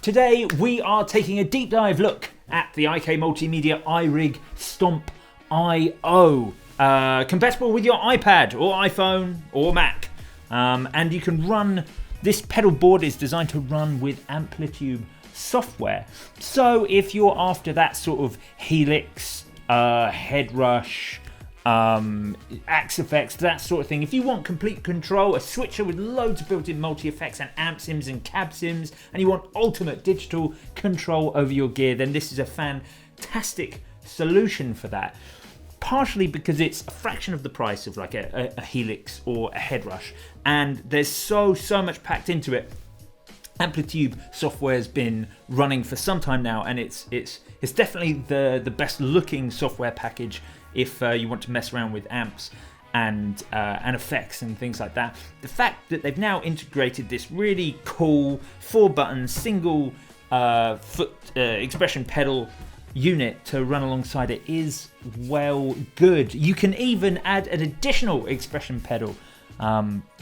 Today we are taking a deep dive look at the IK Multimedia iRig Stomp I. Compatible with your iPad or iPhone or Mac. And you can run, this pedal board is designed to run with Amplitude software. So if you're after that sort of Helix, head rush, axe effects, that sort of thing, if you want complete control, a switcher with loads of built-in multi-effects and amp sims and cab sims, and you want ultimate digital control over your gear, then this is a fantastic solution for that. Partially because it's a fraction of the price of like a Helix or a head rush, and there's so much packed into it. Amplitude software has been running for some time now, and it's definitely the best looking software package if you want to mess around with amps and effects and things like that. The fact that they've now integrated this really cool 4-button single foot expression pedal unit to run alongside it is well good. You can even add an additional expression pedal,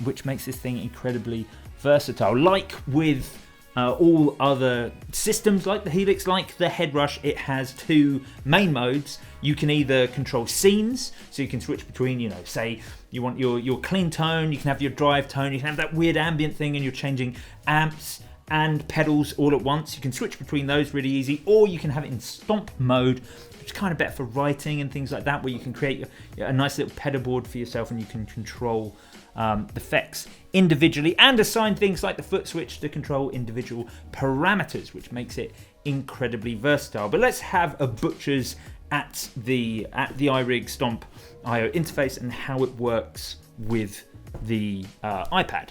which makes this thing incredibly versatile. Like with all other systems like the Helix, like the head rush, it has two main modes. You can either control scenes, so you can switch between, you know, say you want your clean tone, you can have your drive tone, you can have that weird ambient thing, and you're changing amps and pedals all at once. You can switch between those really easy, or you can have it in stomp mode, which is kind of better for writing and things like that, where you can create a nice little pedal board for yourself, and you can control the effects individually and assign things like the foot switch to control individual parameters, which makes it incredibly versatile. But let's have a butcher's at the iRig Stomp IO interface and how it works with the iPad.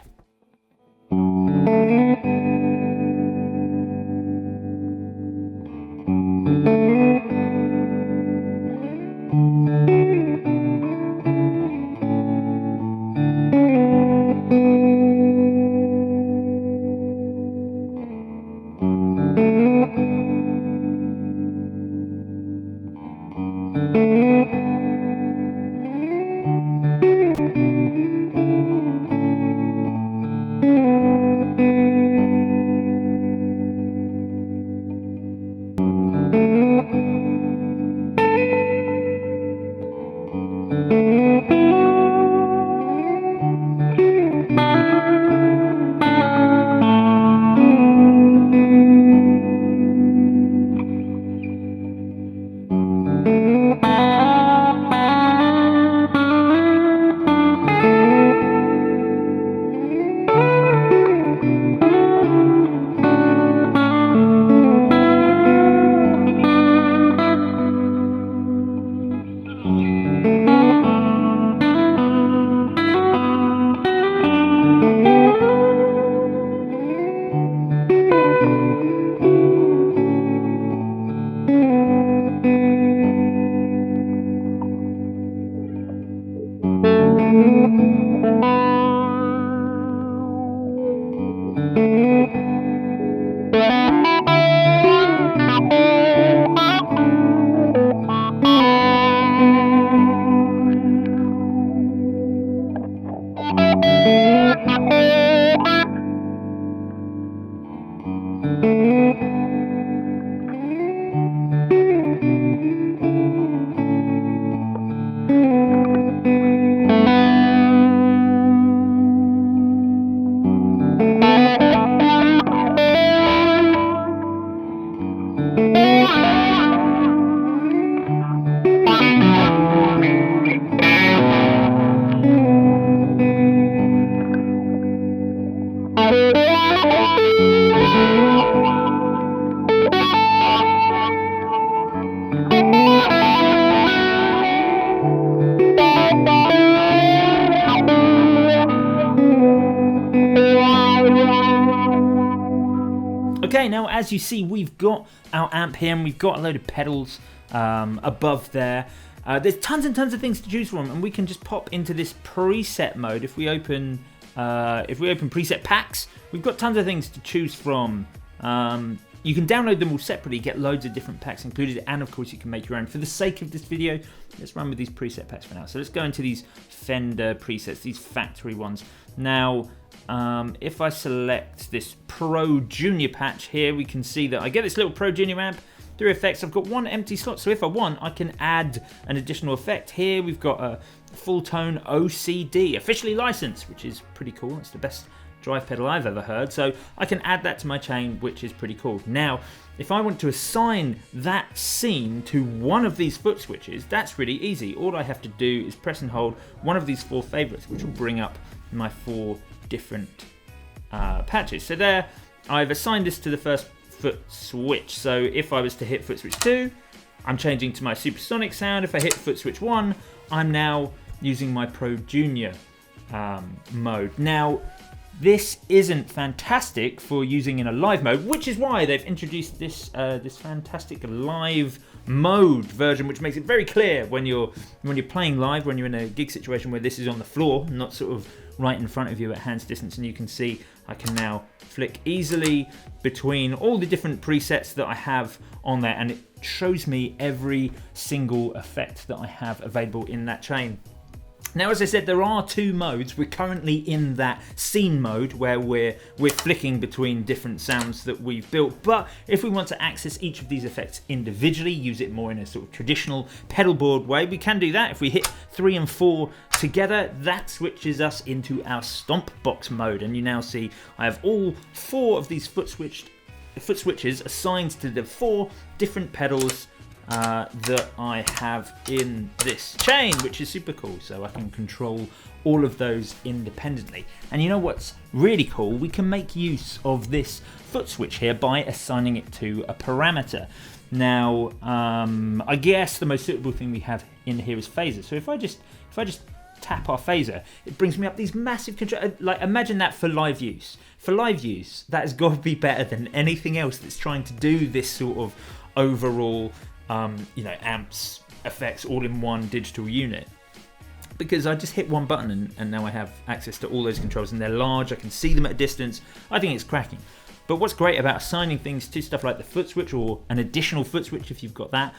Okay, now as you see, we've got our amp here and we've got a load of pedals above there. There's tons and tons of things to choose from, and we can just pop into this preset mode. If we open preset packs, we've got tons of things to choose from. you can download them all separately, get loads of different packs included, and of course you can make your own. For the sake of this video, let's run with these preset packs for now. So let's go into these Fender presets, these factory ones. Now, if I select this Pro Junior patch here, we can see that I get this little Pro Junior amp, 3 effects. I've got 1 empty slot, so if I want, I can add an additional effect. Here we've got a full tone OCD, officially licensed, which is pretty cool. It's the best drive pedal I've ever heard, so I can add that to my chain, which is pretty cool. Now, if I want to assign that scene to one of these foot switches, that's really easy. All I have to do is press and hold one of these 4 favorites, which will bring up my 4 different patches. So there, I've assigned this to the first foot switch. So if I was to hit foot switch 2, I'm changing to my supersonic sound. If I hit foot switch 1, I'm now using my Pro Junior mode. Now, this isn't fantastic for using in a live mode, which is why they've introduced this this fantastic live mode version, which makes it very clear when you're playing live, when you're in a gig situation where this is on the floor, not sort of right in front of you at hand's distance. And you can see I can now flick easily between all the different presets that I have on there, and it shows me every single effect that I have available in that chain. Now, as I said, there are 2 modes. We're currently in that scene mode where we're flicking between different sounds that we've built. But if we want to access each of these effects individually, use it more in a sort of traditional pedal board way, we can do that. If we hit 3 and 4 together, that switches us into our Stomp box mode. And you now see I have all 4 of these foot switches assigned to the 4 different pedals that I have in this chain, which is super cool. So I can control all of those independently. And you know what's really cool? We can make use of this foot switch here by assigning it to a parameter. Now, I guess the most suitable thing we have in here is phaser. So if I just tap our phaser, it brings me up these massive control. Like, imagine that for live use. For live use, that has got to be better than anything else that's trying to do this sort of overall amps, effects, all in one digital unit. Because I just hit one button and now I have access to all those controls, and they're large, I can see them at a distance. I think it's cracking. But what's great about assigning things to stuff like the foot switch, or an additional foot switch if you've got that,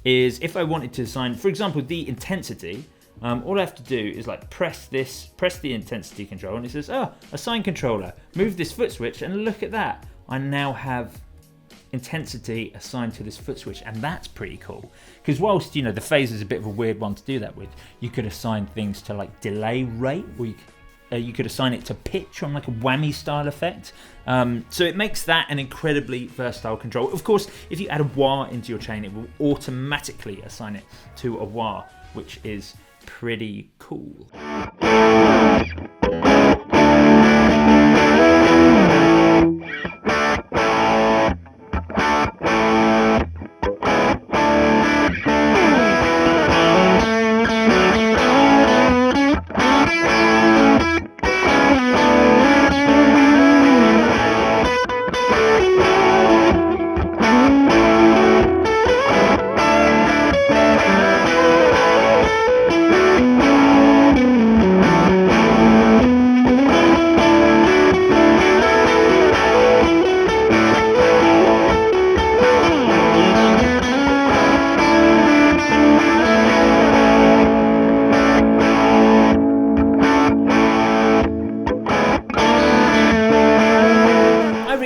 is if I wanted to assign, for example, the intensity, all I have to do is like press the intensity control, and it says, assign controller, move this foot switch, and look at that. I now have intensity assigned to this foot switch, and that's pretty cool. Because whilst the phaser is a bit of a weird one to do that with, you could assign things to like delay rate, or you could assign it to pitch on like a whammy style effect. So it makes that an incredibly versatile control. Of course, if you add a wah into your chain, it will automatically assign it to a wah, which is pretty cool.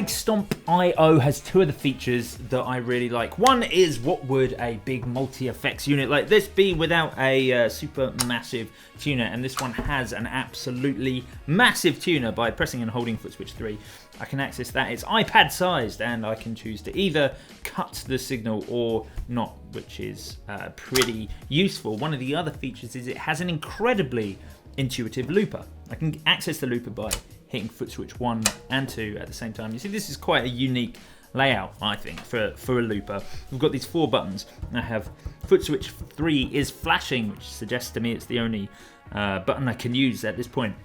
Stomp I has 2 of the features that I really like. One is, what would a big multi-effects unit like this be without a super massive tuner? And this one has an absolutely massive tuner. By pressing and holding foot switch 3, I can access that. It's iPad sized, and I can choose to either cut the signal or not, which is pretty useful. One of the other features is it has an incredibly intuitive looper. I can access the looper by hitting foot switch 1 and 2 at the same time. You see, this is quite a unique layout, I think, for a looper. We've got these 4 buttons. I have foot switch 3 is flashing, which suggests to me it's the only button I can use at this point.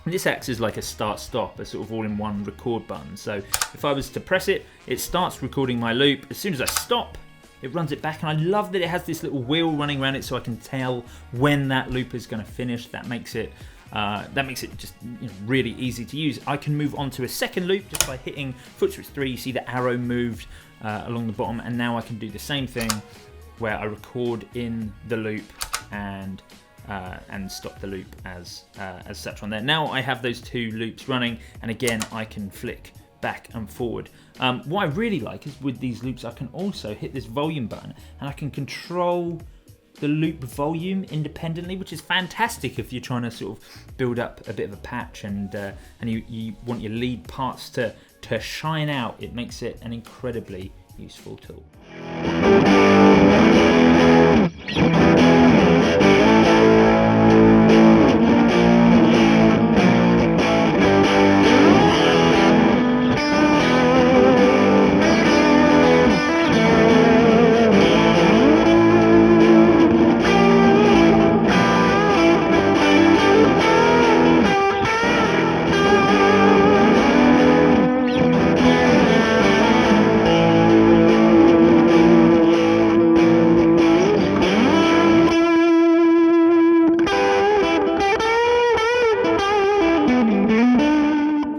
And this acts as like a start-stop, a sort of all-in-one record button. So if I was to press it, it starts recording my loop. As soon as I stop, it runs it back, and I love that it has this little wheel running around it so I can tell when that loop is going to finish. That makes it That makes it just really easy to use. I can move on to a second loop just by hitting foot switch 3. You see the arrow moved along the bottom, and now I can do the same thing where I record in the loop and stop the loop as such on there. Now I have those 2 loops running, and again I can flick back and forward. What I really like is with these loops I can also hit this volume button and I can control the loop volume independently, which is fantastic if you're trying to sort of build up a bit of a patch and you want your lead parts to shine out. It makes it an incredibly useful tool.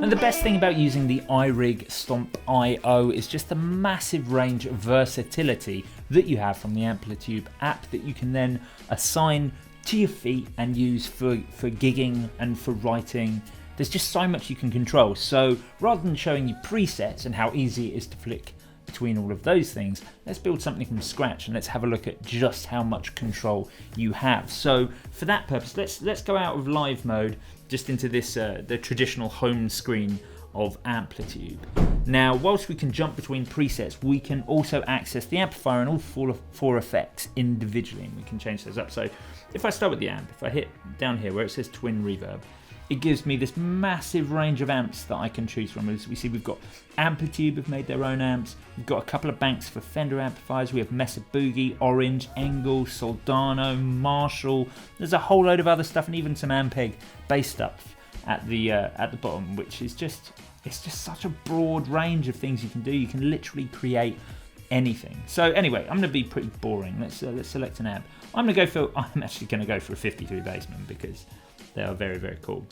The best thing about using the iRig Stomp I is just the massive range of versatility that you have from the Amplitude app that you can then assign to your feet and use for gigging and for writing. There's just so much you can control. So rather than showing you presets and how easy it is to flick between all of those things, let's build something from scratch and let's have a look at just how much control you have. So for that purpose, let's go out of live mode just into this the traditional home screen of Amplitude. Now, whilst we can jump between presets, we can also access the amplifier and all 4 effects individually, and we can change those up. So if I start with the amp, if I hit down here where it says twin reverb, it gives me this massive range of amps that I can choose from. As we see, we've got Amplitude have made their own amps. We've got a couple of banks for Fender amplifiers. We have Mesa Boogie, Orange, Engel, Soldano, Marshall. There's a whole load of other stuff and even some Ampeg bass stuff at the bottom, which is just such a broad range of things you can do. You can literally create anything. So anyway, I'm going to be pretty boring. Let's select an amp. I'm actually going to go for a 53 Bassman because they are very, very cool.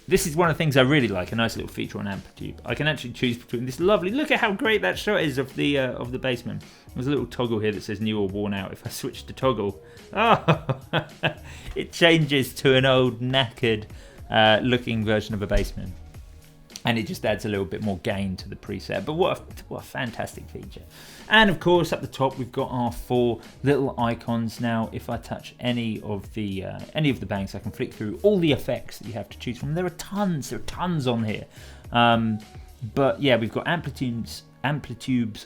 This is one of the things I really like, a nice little feature on Amplitude. I can actually choose between this lovely, look at how great that shot is of the Bassman. There's a little toggle here that says new or worn out. If I switch to toggle, it changes to an old knackered looking version of a Bassman. And it just adds a little bit more gain to the preset. But what a fantastic feature. And of course, up the top, we've got our 4 little icons. Now, if I touch any of the banks, I can flick through all the effects that you have to choose from. There are tons on here. But yeah, we've got Amplitude's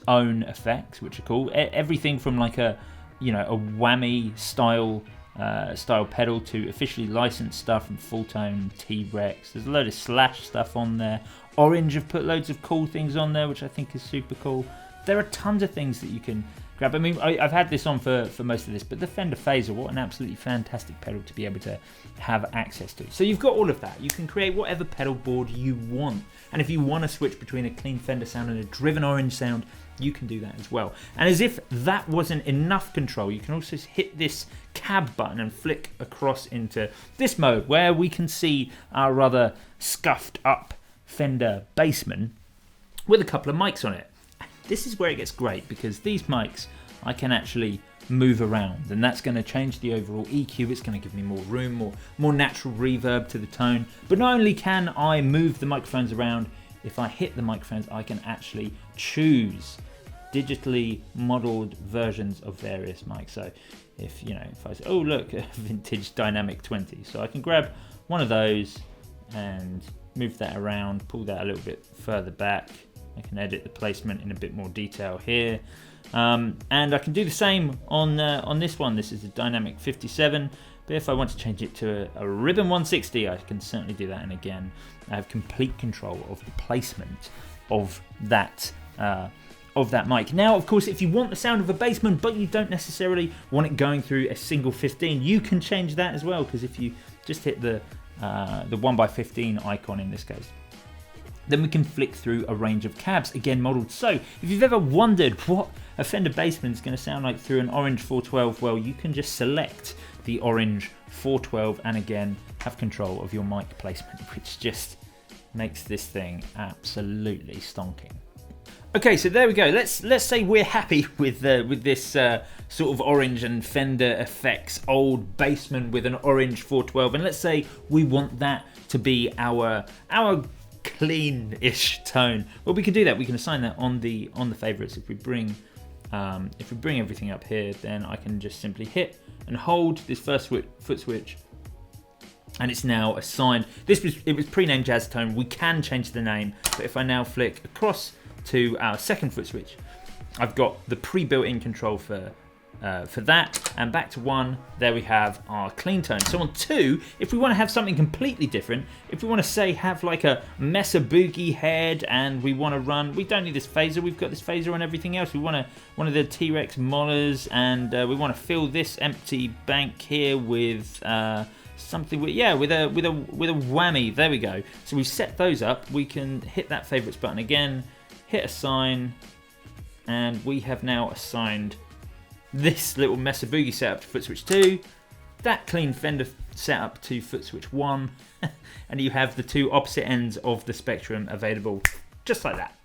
own effects, which are cool. Everything from like a whammy style pedal to officially licensed stuff from Fulltone, T-Rex. There's a load of Slash stuff on there. Orange have put loads of cool things on there, which I think is super cool. There are tons of things that you can grab. I mean, I've had this on for most of this, but the Fender Phaser, what an absolutely fantastic pedal to be able to have access to. So you've got all of that. You can create whatever pedal board you want. And if you want to switch between a clean Fender sound and a driven Orange sound, you can do that as well. And as if that wasn't enough control, you can also hit this cab button and flick across into this mode where we can see our rather scuffed up Fender Bassman with a couple of mics on it. This is where it gets great because these mics I can actually move around, and that's going to change the overall EQ. It's going to give me more room, more natural reverb to the tone. But not only can I move the microphones around, if I hit the microphones I can actually choose digitally modeled versions of various mics. So if I say, oh look, a vintage dynamic 20, so I can grab one of those and move that around, pull that a little bit further back. I can edit the placement in a bit more detail here, and I can do the same on this one. This is a dynamic 57, but if I want to change it to a ribbon 160, I can certainly do that. And again, I have complete control of the placement of that mic. Now, of course, if you want the sound of a Bassman, but you don't necessarily want it going through a single 15, you can change that as well. Because if you just hit the 1x15 icon in this case, then we can flick through a range of cabs, again modeled. So if you've ever wondered what a Fender Bassman is going to sound like through an Orange 412, well, you can just select the orange 412, and again have control of your mic placement, which just makes this thing absolutely stonking. Okay, so there we go. Let's say we're happy with this sort of orange and Fender effects old Bassman with an orange 412, and let's say we want that to be our clean-ish tone. Well, we can do that. We can assign that on the favorites. If we bring everything up here, then I can just simply hit and hold this first foot switch, and it's now assigned. It was pre-named jazz tone. We can change the name, but if I now flick across to our second foot switch, I've got the pre-built-in control for that, and back to 1, there we have our clean tone. So on 2, if we want to have something completely different, if we want to say have like a Mesa Boogie head, and we want to run, we don't need this phaser, we've got this phaser on everything else. We want one of the T-Rex mollers, and we want to fill this empty bank here with something with a whammy. There we go. So we've set those up. We can hit that favorites button again, hit assign, and we have now assigned this little Mesa Boogie setup to foot switch 2, that clean Fender setup to foot switch 1, and you have the 2 opposite ends of the spectrum available just like that.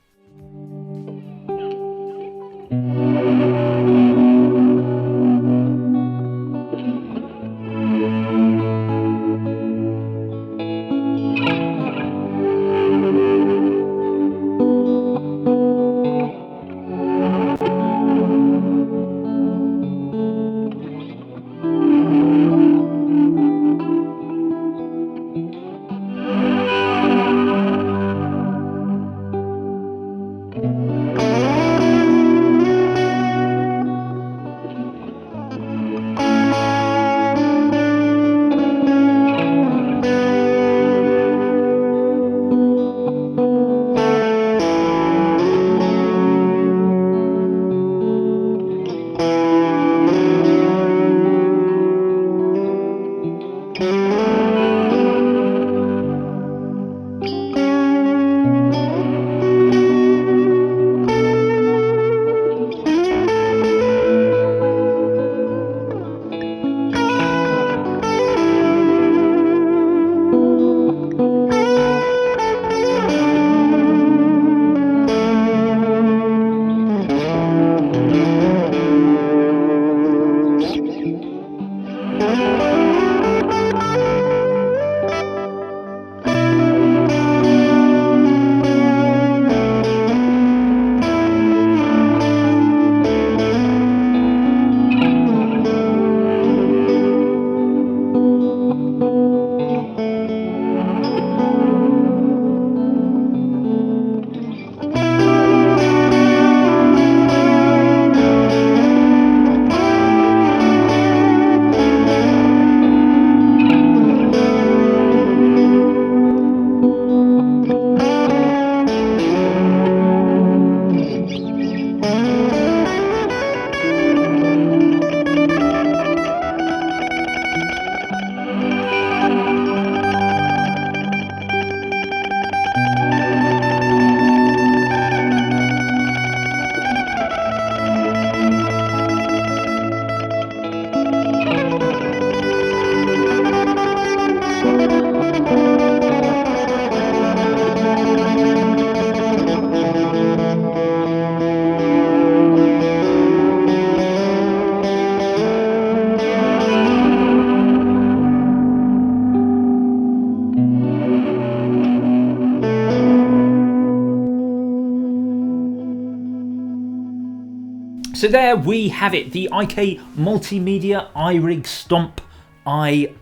So there we have it, the IK Multimedia iRig Stomp I.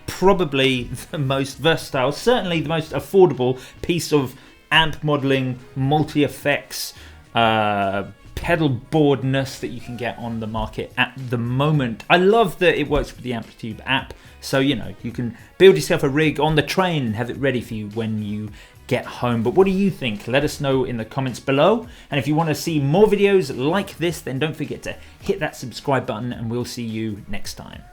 Probably the most versatile, certainly the most affordable piece of amp modeling, multi-effects, pedal boardness that you can get on the market at the moment. I love that it works with the Amplitude app, so you know you can build yourself a rig on the train and have it ready for you when you get home. But what do you think? Let us know in the comments below, and if you want to see more videos like this, then don't forget to hit that subscribe button, and we'll see you next time.